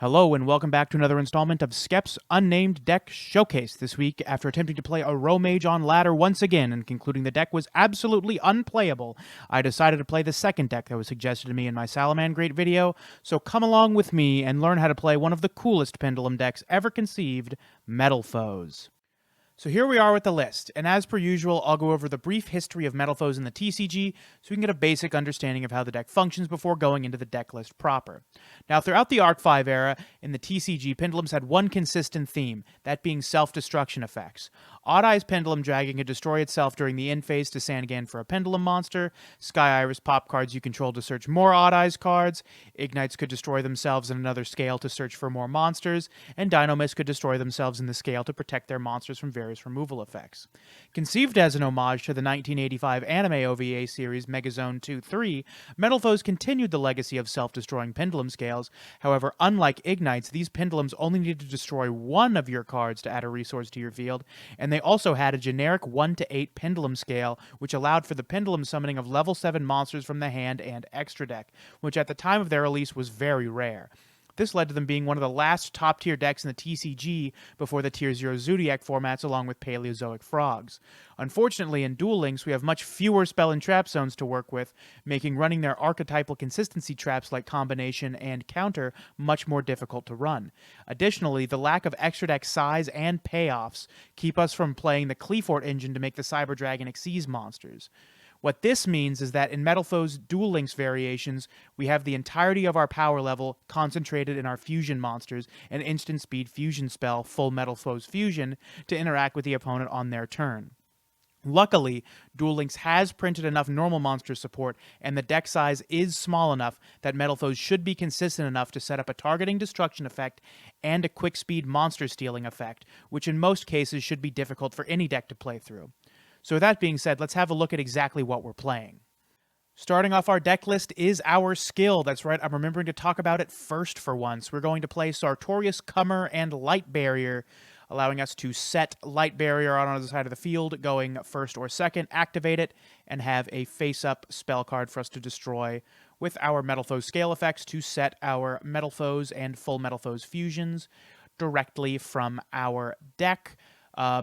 Hello and welcome back to another installment of Skep's Unnamed Deck Showcase. This week, after attempting to play a Row Mage on ladder once again and concluding the deck was absolutely unplayable, I decided to play the second deck that was suggested to me in my Salamangreat video, so come along with me and learn how to play one of the coolest pendulum decks ever conceived, Metalfoes. So here we are with the list, and as per usual, I'll go over the brief history of Metalfoes in the TCG so we can get a basic understanding of how the deck functions before going into the deck list proper. Now, throughout the Arc 5 era, in the TCG, Pendulums had one consistent theme, that being self-destruction effects. Odd Eye's Pendulum Dragon could destroy itself during the end phase to Sandgan for a Pendulum monster, Sky Iris pop cards you control to search more Odd Eyes cards, Ignites could destroy themselves in another scale to search for more monsters, and Dynamists could destroy themselves in the scale to protect their monsters from various removal effects. Conceived as an homage to the 1985 anime OVA series Megazone 2-3, Metalfoes continued the legacy of self-destroying pendulum scales. However, unlike Ignites, these pendulums only needed to destroy one of your cards to add a resource to your field, and they also had a generic 1 to 8 pendulum scale, which allowed for the pendulum summoning of level 7 monsters from the hand and extra deck, which at the time of their release was very rare. This led to them being one of the last top-tier decks in the TCG before the Tier 0 Zodiac formats along with Paleozoic Frogs. Unfortunately, in Duel Links, we have much fewer spell and trap zones to work with, making running their archetypal consistency traps like Combination and Counter much more difficult to run. Additionally, the lack of extra deck size and payoffs keep us from playing the Cleafort engine to make the Cyber Dragon Xyz monsters. What this means is that in Metalfoes' Duel Links variations, we have the entirety of our power level concentrated in our fusion monsters, an instant speed fusion spell, Full Metalfoes Fusion, to interact with the opponent on their turn. Luckily, Duel Links has printed enough normal monster support, and the deck size is small enough that Metalfoes should be consistent enough to set up a targeting destruction effect and a quick speed monster stealing effect, which in most cases should be difficult for any deck to play through. So with that being said, let's have a look at exactly what we're playing. Starting off our deck list is our skill. That's right, I'm remembering to talk about it first for once. We're going to play Sartorius Comer and Light Barrier, allowing us to set Light Barrier on the side of the field, going first or second, activate it, and have a face-up spell card for us to destroy with our Metalfoes scale effects to set our Metalfoes and Full Metalfoes fusions directly from our deck.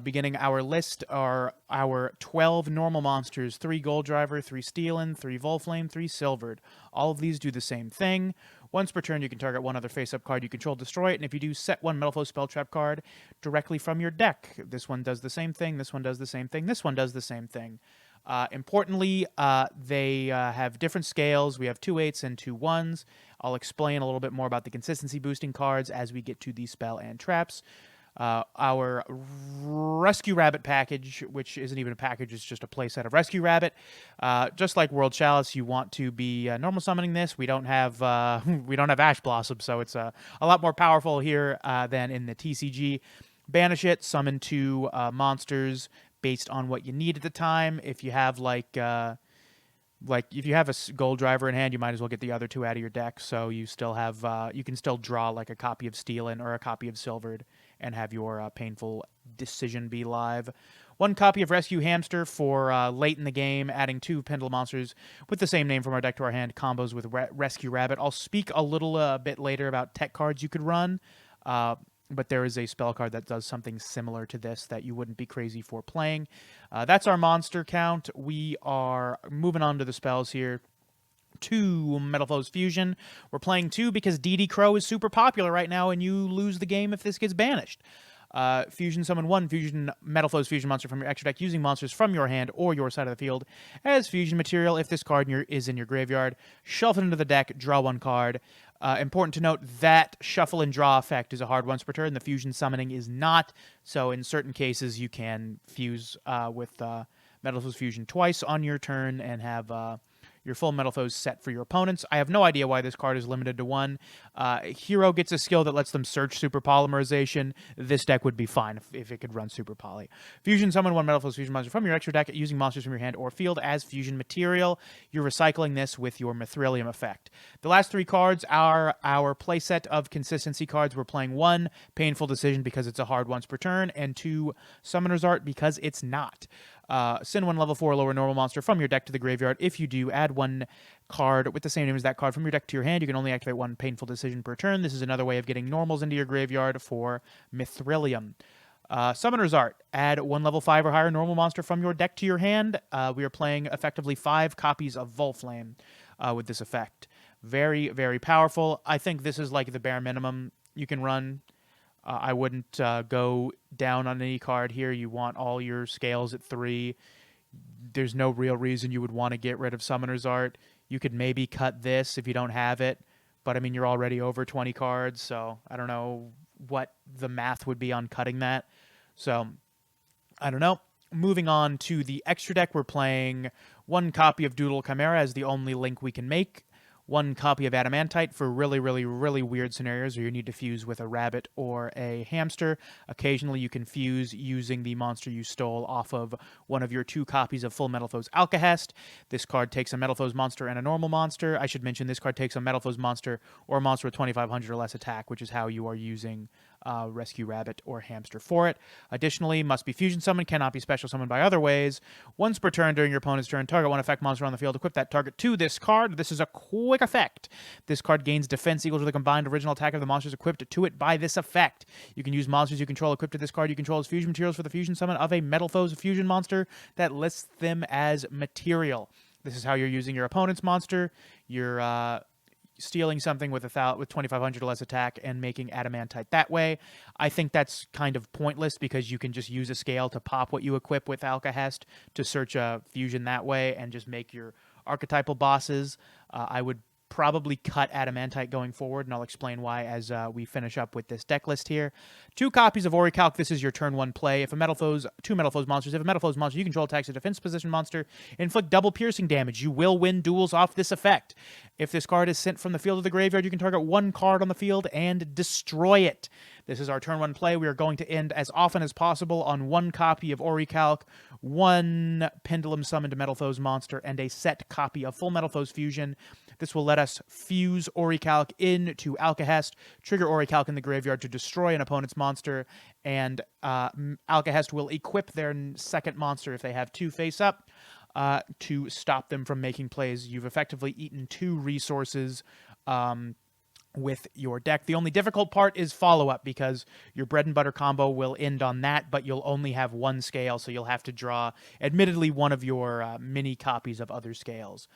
Beginning our list are our 12 normal monsters, 3 Gold Driver, 3 Steelin, 3 Volflame, 3 Silvered. All of these do the same thing. Once per turn, you can target one other face-up card you control, destroy it, and if you do, set one Metalfoes spell trap card directly from your deck. This one does the same thing, this one does the same thing, this one does the same thing. Importantly, they have different scales. We have 2 8s and 2 1s. I'll explain a little bit more about the consistency boosting cards as we get to the spell and traps. Our Rescue Rabbit package, which isn't even a package, it's just a playset of Rescue Rabbit. Just like World Chalice, you want to be normal summoning this. We don't have Ash Blossom, so it's a lot more powerful here than in the TCG. Banish it, summon 2 monsters based on what you need at the time. If you have if you have a Gold Driver in hand, you might as well get the other 2 out of your deck. So you still have you can still draw like a copy of Steelin or a copy of Silvered and have your painful decision be live. 1 copy of Rescue Hamster for late in the game, adding 2 Pendulum monsters with the same name from our deck to our hand, combos with Rescue Rabbit. I'll speak a little bit later about tech cards you could run, but there is a spell card that does something similar to this that you wouldn't be crazy for playing. That's our monster count. We are moving on to the spells here. 2 Metalfoes Fusion. We're playing 2 because DD Crow is super popular right now, and you lose the game if this gets banished. Fusion summon 1 Fusion Metalfoes Fusion monster from your extra deck using monsters from your hand or your side of the field as fusion material if this card is in your graveyard. Shuffle it into the deck, draw 1 card. Important to note that shuffle and draw effect is a hard once per turn. The fusion summoning is not, so in certain cases you can fuse with Metalfoes Fusion twice on your turn and have your full Metalfoes set for your opponents. I have no idea why this card is limited to 1. Hero gets a skill that lets them search Super Polymerization. This deck would be fine if it could run Super Poly. Fusion summon 1 Metalfoes Fusion monster from your extra deck using monsters from your hand or field as fusion material. You're recycling this with your Mithrilium effect. The last 3 cards are our playset of consistency cards. We're playing 1 Painful Decision because it's a hard once per turn, and 2 Summoner's Art because it's not. Send one level 4 lower normal monster from your deck to the graveyard. If you do, add one card with the same name as that card from your deck to your hand. You can only activate one painful decision per turn. This is another way of getting normals into your graveyard for Mithrilium. Summoner's Art. Add one level 5 or higher normal monster from your deck to your hand. We are playing effectively 5 copies of Volflame with this effect. Very, very powerful. I think this is like the bare minimum you can run. I wouldn't go down on any card here. You want all your scales at 3. There's no real reason you would want to get rid of Summoner's Art. You could maybe cut this if you don't have it, but I mean, you're already over 20 cards, so I don't know what the math would be on cutting that. So, I don't know. Moving on to the extra deck, we're playing 1 copy of Duel Chimera as the only link we can make. 1 copy of Adamantite for really, really, really weird scenarios where you need to fuse with a rabbit or a hamster. Occasionally you can fuse using the monster you stole off of one of your 2 copies of Full Metalfoes Alcahest. This card takes a Metalfoes monster and a normal monster. I should mention this card takes a Metalfoes monster or a monster with 2,500 or less attack, which is how you are using Rescue Rabbit or Hamster for it. Additionally, must be fusion summoned, cannot be special summoned by other ways. Once per turn during your opponent's turn, target 1 effect monster on the field. Equip that target to this card. This is a quick effect. This card gains defense equal to the combined original attack of the monsters equipped to it by this effect. You can use monsters you control equipped to this card. You control as fusion materials for the fusion summon of a Metalfoes fusion monster that lists them as material. This is how you're using your opponent's monster. You're stealing something with 2,500 or less attack and making Adamantite that way. I think that's kind of pointless because you can just use a scale to pop what you equip with Alcahest to search a fusion that way and just make your archetypal bosses. I would probably cut Adamantite going forward, and I'll explain why as we finish up with this deck list here. 2 copies of Orichalc. This is your turn 1 play. If a Metalfoes, 2 Metalfoes monsters. If a Metalfoes monster you control attacks a defense position monster, inflict double piercing damage. You will win duels off this effect. If this card is sent from the field to the graveyard, you can target 1 card on the field and destroy it. This is our turn 1 play. We are going to end as often as possible on 1 copy of Orichalc, 1 Pendulum summoned Metalfoes monster, and a set copy of Full Metalfoes Fusion. This will let us fuse Orichalc into Alcahest, trigger Orichalc in the graveyard to destroy an opponent's monster, and Alcahest will equip their second monster if they have 2 face up to stop them from making plays. You've effectively eaten 2 resources with your deck. The only difficult part is follow-up because your bread and butter combo will end on that, but you'll only have 1 scale, so you'll have to draw, admittedly, one of your mini copies of other scales.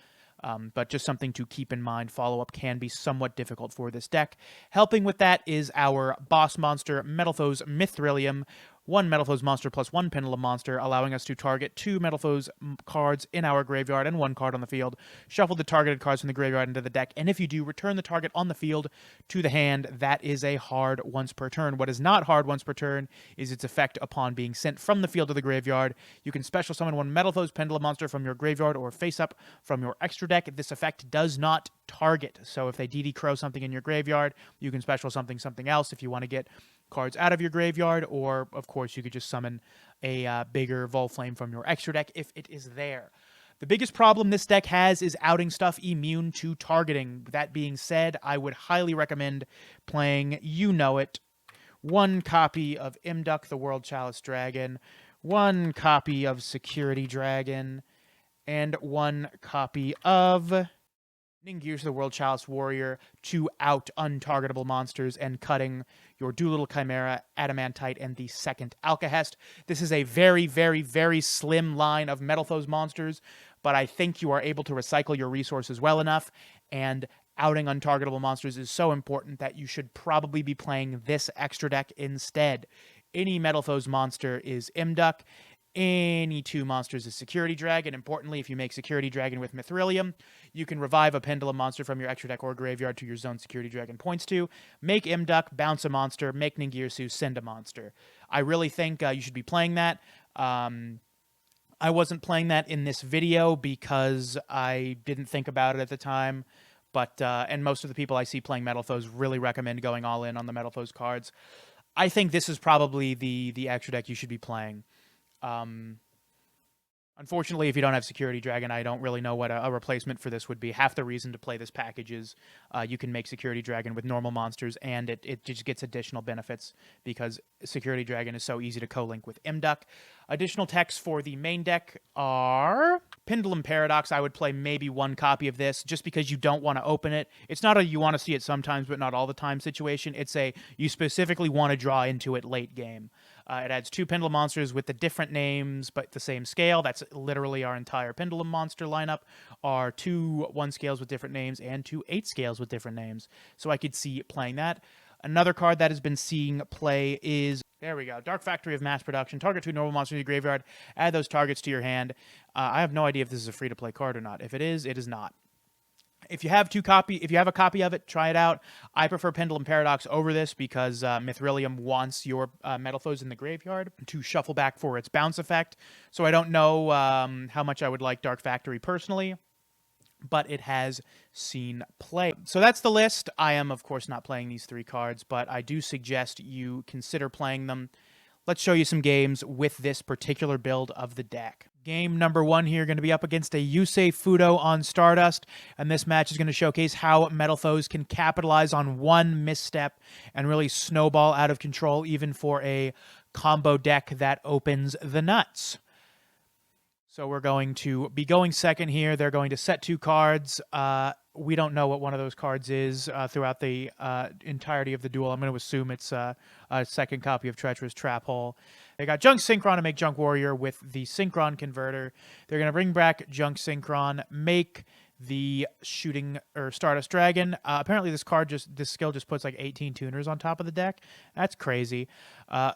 But just something to keep in mind, follow-up can be somewhat difficult for this deck. Helping with that is our boss monster, Metalfoes Mithrilium. 1 Metalfoes monster plus 1 Pendulum monster, allowing us to target 2 Metalfoes cards in our graveyard and 1 card on the field. Shuffle the targeted cards from the graveyard into the deck, and if you do, return the target on the field to the hand. That is a hard once per turn. What is not hard once per turn is its effect upon being sent from the field to the graveyard. You can special summon 1 Metalfoes Pendulum monster from your graveyard or face up from your extra deck. This effect does not target, so if they DD Crow something in your graveyard, you can special something else if you want to get cards out of your graveyard, or of course you could just summon a bigger Volflame from your extra deck if it is there. The biggest problem this deck has is outing stuff immune to targeting. That being said, I would highly recommend playing, you know it, 1 copy of Imduck the World Chalice Dragon, 1 copy of Security Dragon, and 1 copy of Ningirsu the World Chalice Warrior to out untargetable monsters and cutting your Duel Chimera, Adamantite, and the second Alcahest. This is a very, very, very slim line of Metalfoes monsters, but I think you are able to recycle your resources well enough, and outing untargetable monsters is so important that you should probably be playing this extra deck instead. Any Metalfoes monster is Imduck. Any 2 monsters is Security Dragon. Importantly, if you make Security Dragon with Mithrilium, you can revive a Pendulum monster from your extra deck or graveyard to your zone Security Dragon points to. Make Imduck, bounce a monster, make Ningirsu, send a monster. I really think you should be playing that. I wasn't playing that in this video because I didn't think about it at the time, but and most of the people I see playing Metalfoes really recommend going all in on the Metalfoes cards. I think this is probably the extra deck you should be playing. Unfortunately, if you don't have Security Dragon, I don't really know what a replacement for this would be. Half the reason to play this package is you can make Security Dragon with normal monsters, and it just gets additional benefits because Security Dragon is so easy to co-link with Imduck. Additional texts for the main deck are Pendulum Paradox. I would play maybe one copy of this just because you don't want to open it. It's not a you want to see it sometimes but not all the time situation. It's a you specifically want to draw into it late game. It adds 2 Pendulum monsters with the different names but the same scale. That's literally our entire Pendulum monster lineup. Are 2 1 scales with different names and 2 8 scales with different names. So I could see playing that. Another card that has been seeing play is, there we go, Dark Factory of Mass Production. Target 2 normal monsters in your graveyard. Add those targets to your hand. I have no idea if this is a free-to-play card or not. If it is not. If you have a copy of it, try it out. I prefer Pendulum Paradox over this because Mithrilium wants your Metalfoes in the graveyard to shuffle back for its bounce effect. So I don't know how much I would like Dark Factory personally, but it has seen play. So that's the list. I am, of course, not playing these 3 cards, but I do suggest you consider playing them. Let's show you some games with this particular build of the deck. Game number 1 here, going to be up against a Yusei Fudo on Stardust, and this match is going to showcase how Metalfoes can capitalize on one misstep and really snowball out of control, even for a combo deck that opens the nuts. So we're going to be going second here. They're going to set 2 cards. We don't know what one of those cards is throughout the entirety of the duel. I'm going to assume it's a second copy of Treacherous Trap Hole. They got Junk Synchron to make Junk Warrior with the Synchron Converter. They're going to bring back Junk Synchron, make the shooting or Stardust Dragon. Apparently this skill just puts like 18 tuners on top of the deck. That's crazy.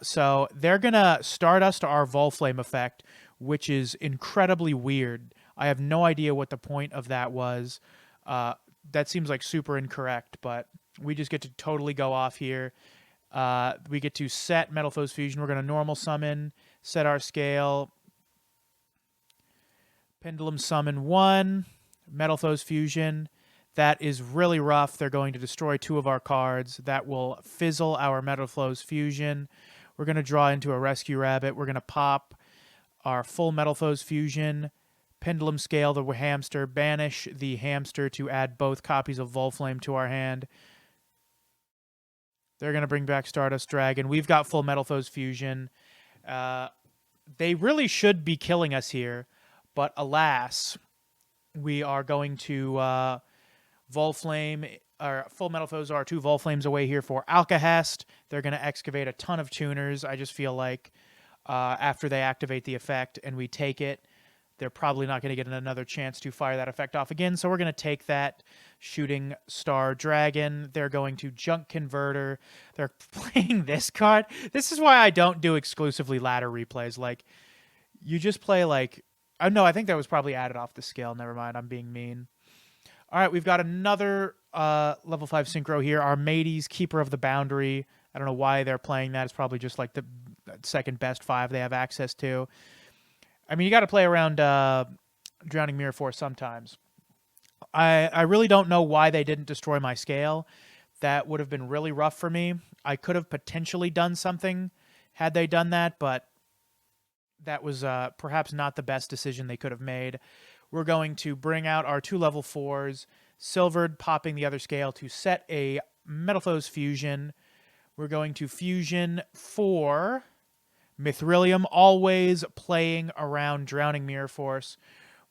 So they're going to Stardust our Volflame effect, which is incredibly weird. I have no idea what the point of that was. That seems like super incorrect, but we just get to totally go off here. We get to set Metalfoes Fusion. We're going to normal summon, set our scale, Pendulum Summon 1, Metalfoes Fusion. That is really rough. They're going to destroy 2 of our cards. That will fizzle our Metalfoes Fusion. We're going to draw into a Rescue Rabbit. We're going to pop our full Metalfoes Fusion, Pendulum Scale the hamster, banish the hamster to add both copies of Volflame to our hand. They're going to bring back Stardust Dragon. We've got full Metalfoes Fusion. They really should be killing us here, but alas, we are going to Volflame, or full Metalfoes are 2 Volflames away here for Alcahest. They're going to excavate a ton of tuners. I just feel like after they activate the effect and we take it, they're probably not going to get another chance to fire that effect off again. So we're going to take that Shooting Star Dragon. They're going to Junk Converter. They're playing this card. This is why I don't do exclusively ladder replays. Like, you just play like... Oh, no, I think that was probably added off the scale. Never mind, I'm being mean. All right, we've got another level 5 Synchro here. Armades, Keeper of the Boundary. I don't know why they're playing that. It's probably just like the second best 5 they have access to. I mean, you got to play around Drowning Mirror Force sometimes. I really don't know why they didn't destroy my scale. That would have been really rough for me. I could have potentially done something had they done that, but that was perhaps not the best decision they could have made. We're going to bring out our 2 level 4s, Silvered popping the other scale to set a Metalfoes Fusion. We're going to Fusion for Mithrilium, always playing around Drowning Mirror Force.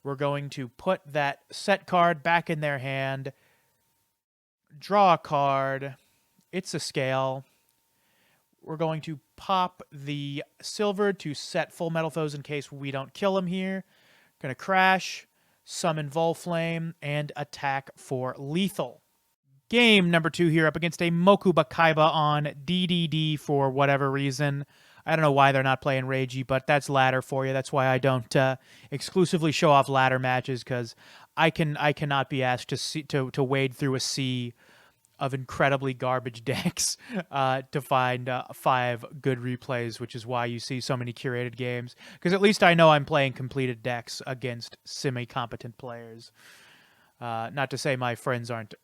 We're going to put that set card back in their hand, draw a card. It's a scale. We're going to pop the Silver to set full Metalfoes in case we don't kill him here. Going to crash, summon Volflame, and attack for lethal. Game number 2 here up against a Mokuba Kaiba on DDD for whatever reason. I don't know why they're not playing Reiji, but that's ladder for you. That's why I don't exclusively show off ladder matches, because I cannot be asked to wade through a sea of incredibly garbage decks to find 5 good replays, which is why you see so many curated games. Because at least I know I'm playing completed decks against semi-competent players. Not to say my friends aren't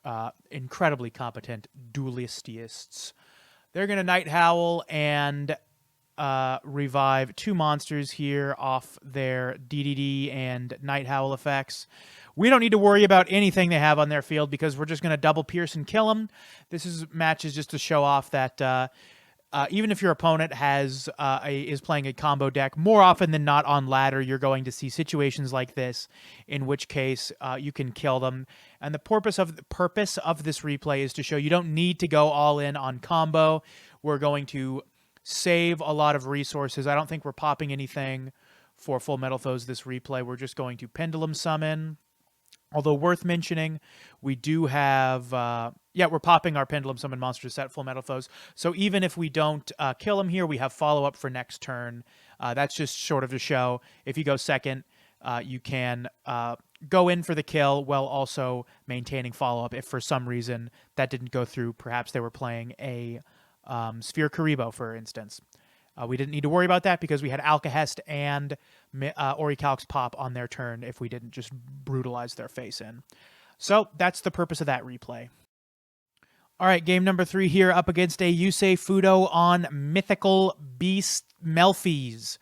incredibly competent duelistists. They're going to Night Howl and revive 2 monsters here off their DDD and Night Howl effects. We don't need to worry about anything they have on their field because we're just going to double pierce and kill them. This match is just to show off that even if your opponent is playing a combo deck, more often than not on ladder, you're going to see situations like this, in which case you can kill them. And the purpose of this replay is to show you don't need to go all in on combo. We're going to save a lot of resources. I don't think we're popping anything for full Metalfoes this replay. We're just going to pendulum summon. Although worth mentioning, we do have, we're popping our pendulum summon monster to set full Metalfoes. So even if we don't kill him here, we have follow-up for next turn. That's just sort of to show if you go second, you can go in for the kill while also maintaining follow-up if for some reason that didn't go through. Perhaps they were playing a Sphere Karibo, for instance. We didn't need to worry about that because we had Alcahest and Orichalc's pop on their turn if we didn't just brutalize their face in. So that's the purpose of that replay. All right, game number 3 here up against a Yusei Fudo on Mythical Beast Melffys.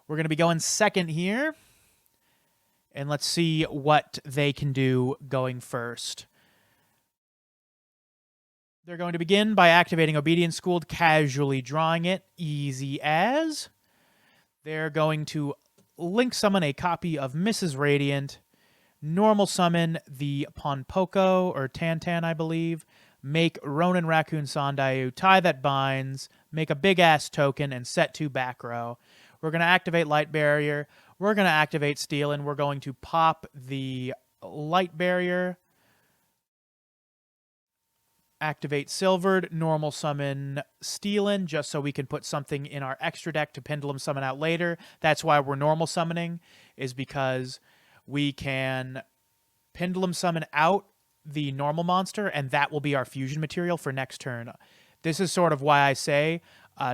We're going to be going second here. And let's see what they can do going first. They're going to begin by activating Obedience Schooled, casually drawing it, easy as. They're going to link summon a copy of Mrs. Radiant, normal summon the Ponpoko, or Tantan, I believe, make Ronin Raccoon Sandayu, tie that binds, make a big-ass token, and set 2 back row. We're going to activate Light Barrier. We're going to activate Steel, and we're going to pop the Light Barrier, activate Silvered, normal summon Steelin, just so we can put something in our extra deck to pendulum summon out later. That's why we're normal summoning, is because we can pendulum summon out the normal monster, and that will be our fusion material for next turn. This is sort of why I say,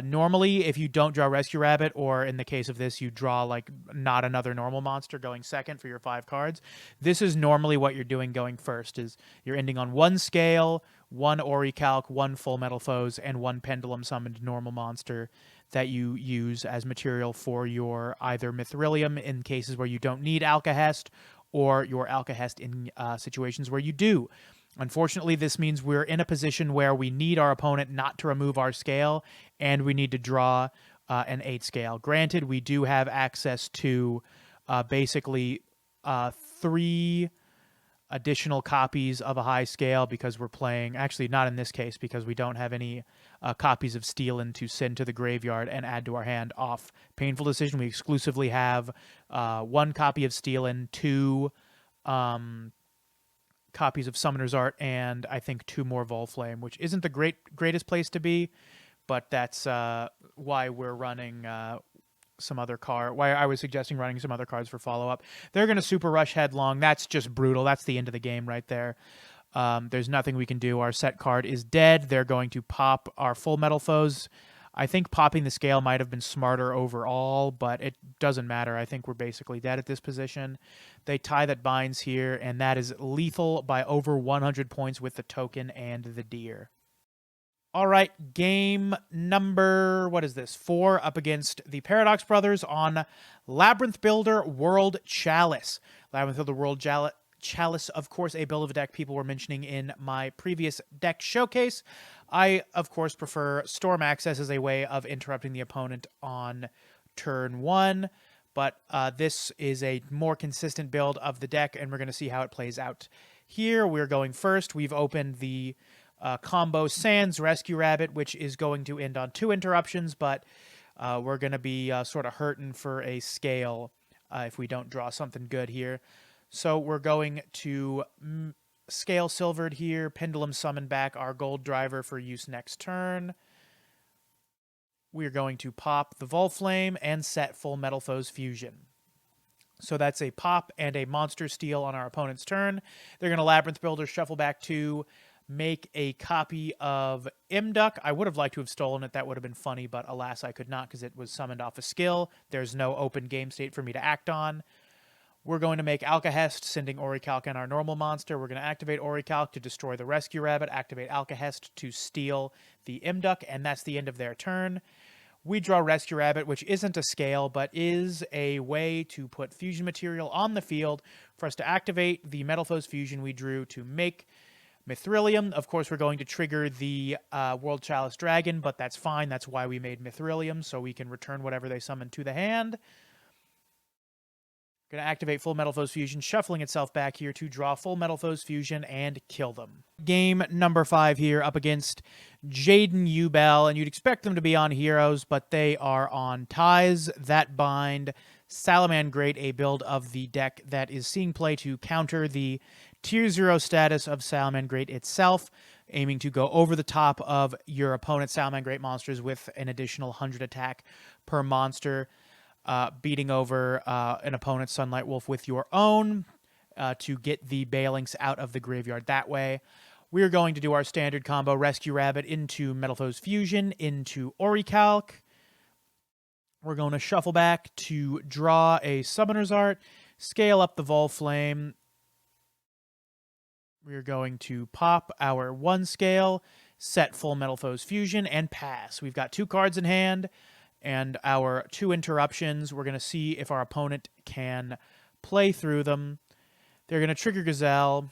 normally if you don't draw Rescue Rabbit, or in the case of this, you draw like not another normal monster going second for your 5 cards, this is normally what you're doing going first, is you're ending on 1 scale, 1 Orichalc, 1 full Metalfoes, and 1 pendulum summoned normal monster that you use as material for your either Mithrilium in cases where you don't need Alcahest, or your Alcahest in situations where you do. Unfortunately, this means we're in a position where we need our opponent not to remove our scale, and we need to draw an 8 scale. Granted, we do have access to basically 3 additional copies of a high scale because we're playing, actually not in this case, because we don't have any copies of Steelin to send to the graveyard and add to our hand off Painful Decision. We exclusively have 1 copy of Steelin, 2 copies of Summoner's Art, and I think 2 more Volflame, which isn't the greatest place to be, but that's why we're running why I was suggesting running some other cards for follow-up. They're going to Super Rush Headlong. That's just brutal. That's the end of the game right there. There's nothing we can do. Our set card is dead. They're going to pop our full Metalfoes. I think popping the scale might have been smarter overall, but it doesn't matter. I think we're basically dead at this position. They tie that binds here, and that is lethal by over 100 points with the token and the deer. All right, game number, 4, up against the Paradox Brothers on Labyrinth Builder World Chalice. Labyrinth Builder World Chalice, of course, a build of a deck people were mentioning in my previous deck showcase. I, of course, prefer Storm Access as a way of interrupting the opponent on turn 1, but this is a more consistent build of the deck, and we're going to see how it plays out here. We're going first. We've opened the combo Sans Rescue Rabbit, which is going to end on 2 interruptions, but we're going to be sort of hurting for a scale if we don't draw something good here. So we're going to scale Silvered here, Pendulum summon back our Gold Driver for use next turn. We're going to pop the Volflame and set full Metalfoes Fusion. So that's a pop and a monster steal on our opponent's turn. They're going to Labyrinth Builder, shuffle back 2, make a copy of Imduck. I would have liked to have stolen it. That would have been funny, but alas, I could not because it was summoned off a skill. There's no open game state for me to act on. We're going to make Alcahest, sending Orichalc and our normal monster. We're going to activate Orichalc to destroy the Rescue Rabbit, activate Alcahest to steal the Imduck, and that's the end of their turn. We draw Rescue Rabbit, which isn't a scale, but is a way to put fusion material on the field for us to activate the Metalfoes Fusion we drew to make Mithrilium. Of course, we're going to trigger the World Chalice Dragon, but that's fine. That's why we made Mithrilium, so we can return whatever they summon to the hand. Going to activate full Metalfoes Fusion, shuffling itself back here to draw full Metalfoes Fusion and kill them. Game number 5 here up against Jaden Ubel, and you'd expect them to be on heroes, but they are on ties that bind Salamangreat, a build of the deck that is seeing play to counter the Tier 0 status of Salamangreat itself, aiming to go over the top of your opponent's Salamangreat monsters with an additional 100 attack per monster. Beating over an opponent's Sunlight Wolf with your own to get the Balinks out of the graveyard that way. We're going to do our standard combo, Rescue Rabbit into Metalfoes Fusion, into Orichalc. We're going to shuffle back to draw a Summoner's Art, scale up the Volflame. We're going to pop our 1 scale, set full Metalfoes Fusion, and pass. We've got 2 cards in hand. And our 2 interruptions, we're going to see if our opponent can play through them. They're going to trigger Gazelle.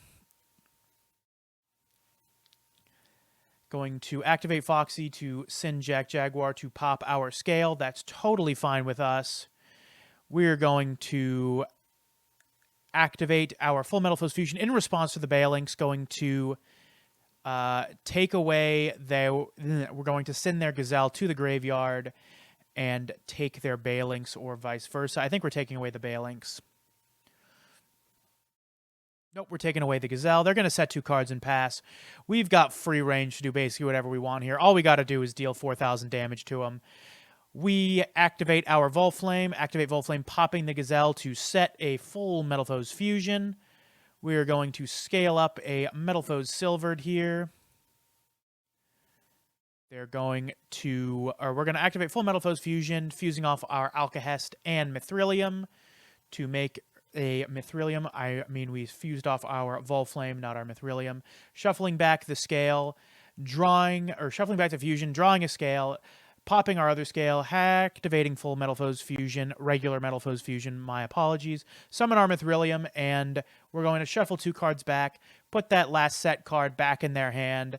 Going to activate Foxy to send Jaguar to pop our scale. That's totally fine with us. We're going to activate our full Metalfoes Fusion in response to the Balinks. Going to take away their... We're going to send their Gazelle to the graveyard and take their Balinks, or vice versa. I think we're taking away the Balinks. Nope, we're taking away the Gazelle. They're going to set 2 cards and pass. We've got free range to do basically whatever we want here. All we got to do is deal 4,000 damage to them. We activate our Volflame, popping the Gazelle to set a full Metalfoes Fusion. We're going to scale up a Metalfoes Silvered here. We're going to activate full Metalfoes Fusion, fusing off our Alcahest and Mithrilium to make a Mithrilium. I mean, we fused off our Volflame, not our Mithrilium. Shuffling back the scale, shuffling back the fusion, drawing a scale, popping our other scale, activating full Metalfoes Fusion, regular Metalfoes Fusion, my apologies. Summon our Mithrilium, and we're going to shuffle 2 cards back, put that last set card back in their hand,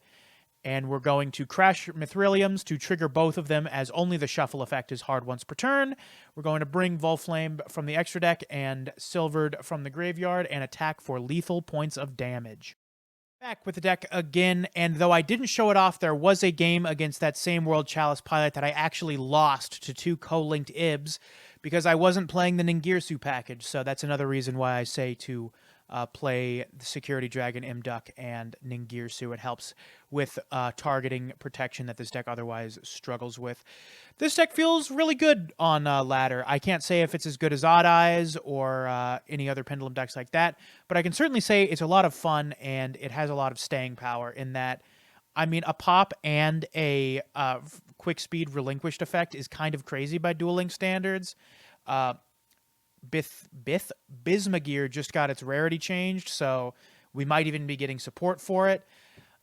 and we're going to crash Mithriliums to trigger both of them, as only the shuffle effect is hard once per turn. We're going to bring Volflame from the extra deck and Silvered from the graveyard and attack for lethal points of damage. Back with the deck again, and though I didn't show it off, there was a game against that same World Chalice pilot that I actually lost to 2 co-linked Ibs because I wasn't playing the Ningirsu package, so that's another reason why I say to play the Security Dragon, Imduck, and Ningirsu. It helps with targeting protection that this deck otherwise struggles with. This deck feels really good on ladder. I can't say if it's as good as Odd Eyes or any other Pendulum decks like that, but I can certainly say it's a lot of fun and it has a lot of staying power in that, I mean, a pop and a quick speed relinquished effect is kind of crazy by Duel Links standards. Bismugear just got its rarity changed, so we might even be getting support for it.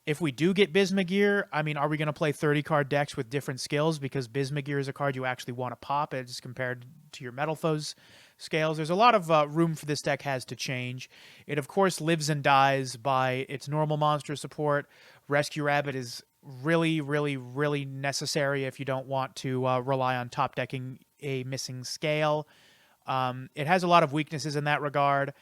If we do get Bismugear, I mean, are we going to play 30-card decks with different skills? Because Bismugear is a card you actually want to pop as compared to your Metalfoes scales. There's a lot of room for this deck has to change. It, of course, lives and dies by its normal monster support. Rescue Rabbit is really, really, really necessary if you don't want to rely on top decking a missing scale. It has a lot of weaknesses in that regard.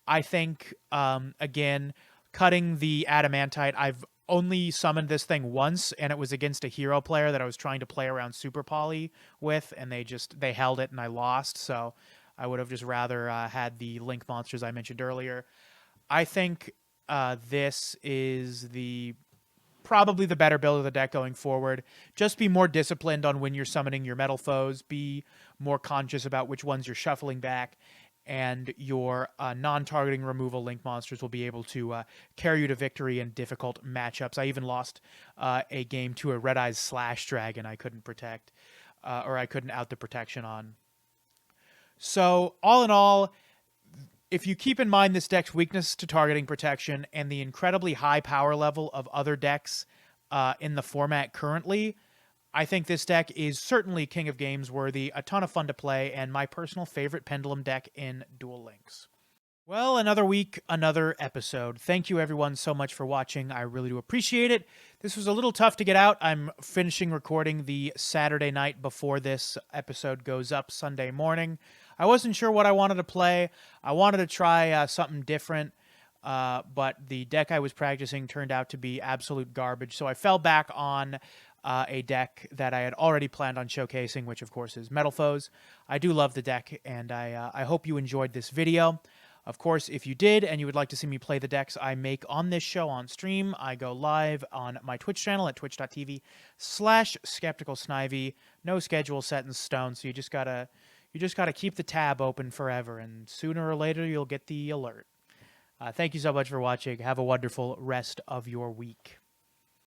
I think, again, cutting the Adamantite, I've only summoned this thing once, and it was against a hero player that I was trying to play around Super Poly with, and they held it and I lost, so I would have just rather had the Link monsters I mentioned earlier. I think this is probably the better build of the deck going forward. Just be more disciplined on when you're summoning your Metalfoes. Be more conscious about which ones you're shuffling back, and your non-targeting removal Link monsters will be able to carry you to victory in difficult matchups. I even lost a game to a Red Eyes Slash Dragon I couldn't protect, or I couldn't out the protection on. So, all in all, if you keep in mind this deck's weakness to targeting protection and the incredibly high power level of other decks in the format currently, I think this deck is certainly King of Games worthy, a ton of fun to play, and my personal favorite Pendulum deck in Duel Links. Well, another week, another episode. Thank you everyone so much for watching. I really do appreciate it. This was a little tough to get out. I'm finishing recording the Saturday night before this episode goes up Sunday morning. I wasn't sure what I wanted to play. I wanted to try something different, but the deck I was practicing turned out to be absolute garbage. So I fell back on a deck that I had already planned on showcasing, which of course is Metalfoes. I do love the deck, and I hope you enjoyed this video. Of course, if you did and you would like to see me play the decks I make on this show on stream, I go live on my Twitch channel at twitch.tv/skepticalsnivy. No schedule set in stone, so you just gotta keep the tab open forever, and sooner or later you'll get the alert. Thank you so much for watching. Have a wonderful rest of your week.